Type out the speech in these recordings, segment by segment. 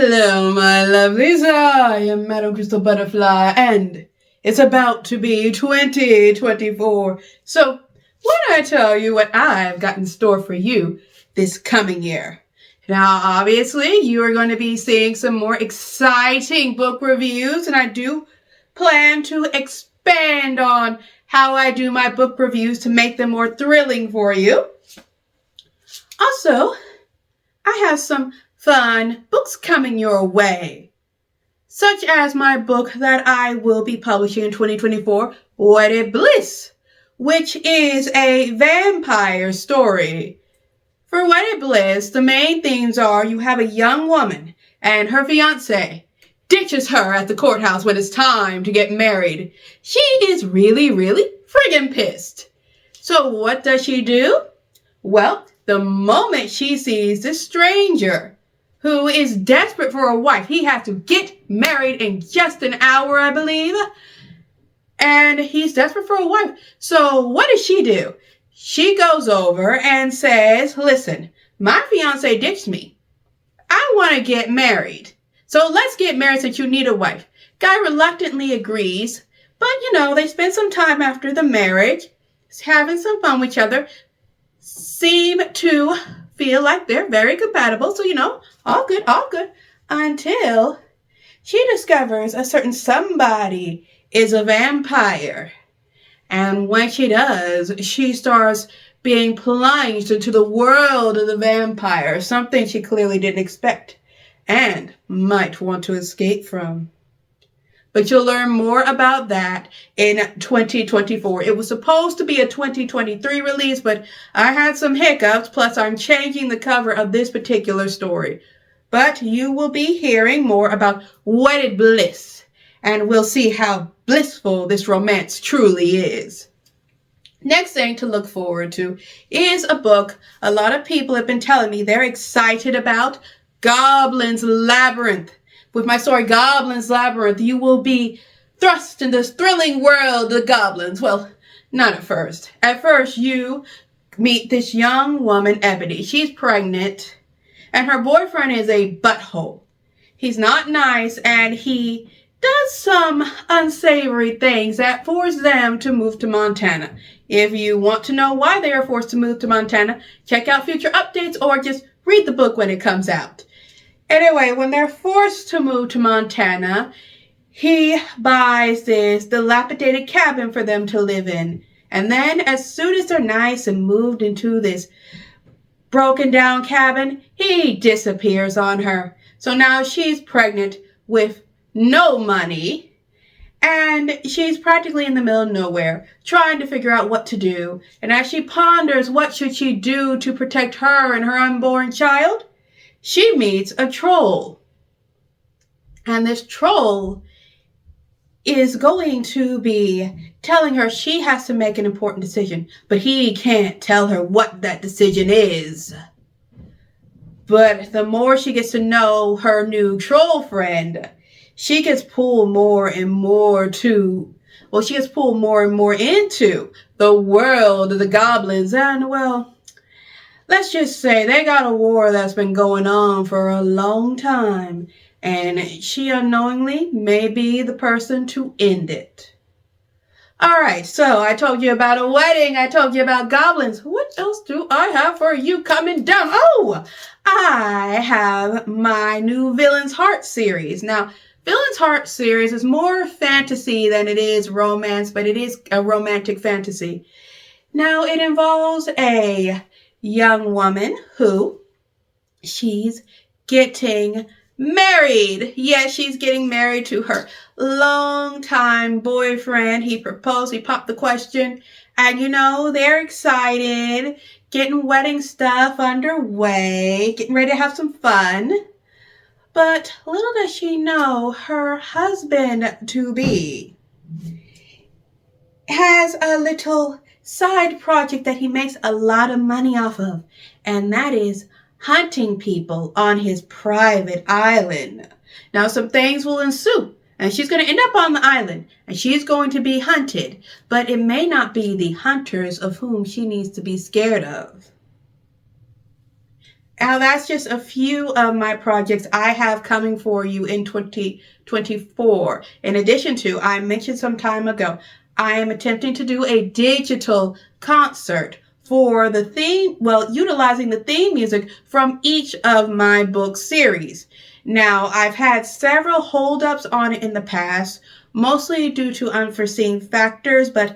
Hello, my lovelies. I am Madam Crystal Butterfly, and it's about to be 2024. So, why don't I tell you what I've got in store for you this coming year? Now, obviously, you are going to be seeing some more exciting book reviews, and I do plan to expand on how I do my book reviews to make them more thrilling for you. Also, I have some fun books coming your way, such as my book that I will be publishing in 2024, Wedded Bliss, which is a vampire story. For Wedded Bliss, the main themes are you have a young woman and her fiancé ditches her at the courthouse when it's time to get married. She is really friggin' pissed. So what does she do? Well, the moment she sees this stranger who is desperate for a wife, he has to get married in just an hour, I believe. And he's desperate for a wife. So what does she do? She goes over and says, listen, my fiance ditched me. I want to get married. So let's get married since you need a wife. Guy reluctantly agrees. But, they spend some time after the marriage, having some fun with each other, seem to feel like they're very compatible. So, all good, until she discovers a certain somebody is a vampire. And when she does, she starts being plunged into the world of the vampire, something she clearly didn't expect and might want to escape from. But you'll learn more about that in 2024. It was supposed to be a 2023 release, but I had some hiccups, plus I'm changing the cover of this particular story. But you will be hearing more about Wedded Bliss, and we'll see how blissful this romance truly is. Next thing to look forward to is a book a lot of people have been telling me they're excited about, Goblin's Labyrinth. With my story, Goblin's Labyrinth, you will be thrust in this thrilling world of goblins. Well, not at first. At first, you meet this young woman, Ebony. She's pregnant, and her boyfriend is a butthole. He's not nice, and he does some unsavory things that force them to move to Montana. If you want to know why they are forced to move to Montana, check out future updates or just read the book when it comes out. Anyway, when they're forced to move to Montana, he buys this dilapidated cabin for them to live in. And then as soon as they're nice and moved into this broken down cabin, he disappears on her. So now she's pregnant with no money, and she's practically in the middle of nowhere, trying to figure out what to do. And as she ponders what should she do to protect her and her unborn child, she meets a troll. And this troll is going to be telling her she has to make an important decision, but he can't tell her what that decision is. But the more she gets to know her new troll friend, she gets pulled more and more into the world of the goblins. And, well, let's just say they got a war that's been going on for a long time, and she unknowingly may be the person to end it. All right, so I told you about a wedding. I told you about goblins. What else do I have for you coming down? Oh, I have my new Villain's Heart series. Now, Villain's Heart series is more fantasy than it is romance, but it is a romantic fantasy. Now, it involves a young woman who she's getting married. Yes, she's getting married to her longtime boyfriend. He proposed, he popped the question, and they're excited, getting wedding stuff underway, getting ready to have some fun. But little does she know, her husband-to-be has a little side project that he makes a lot of money off of, and that is hunting people on his private island. Now, some things will ensue, and she's going to end up on the island, and she's going to be hunted, but it may not be the hunters of whom she needs to be scared of. Now, that's just a few of my projects I have coming for you in 2024. In addition to, I mentioned some time ago, I am attempting to do a digital concert for the theme, well, utilizing the theme music from each of my book series. Now, I've had several holdups on it in the past, mostly due to unforeseen factors, but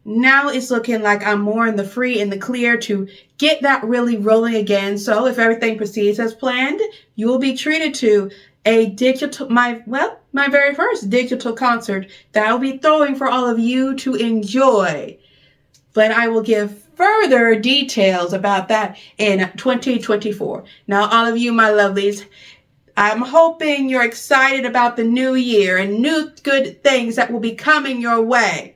now it's looking like I'm more in the free and the clear to get that really rolling again. So if everything proceeds as planned, you will be treated to a digital, my very first digital concert that I'll be throwing for all of you to enjoy. But I will give further details about that in 2024. Now, all of you, my lovelies, I'm hoping you're excited about the new year and new good things that will be coming your way.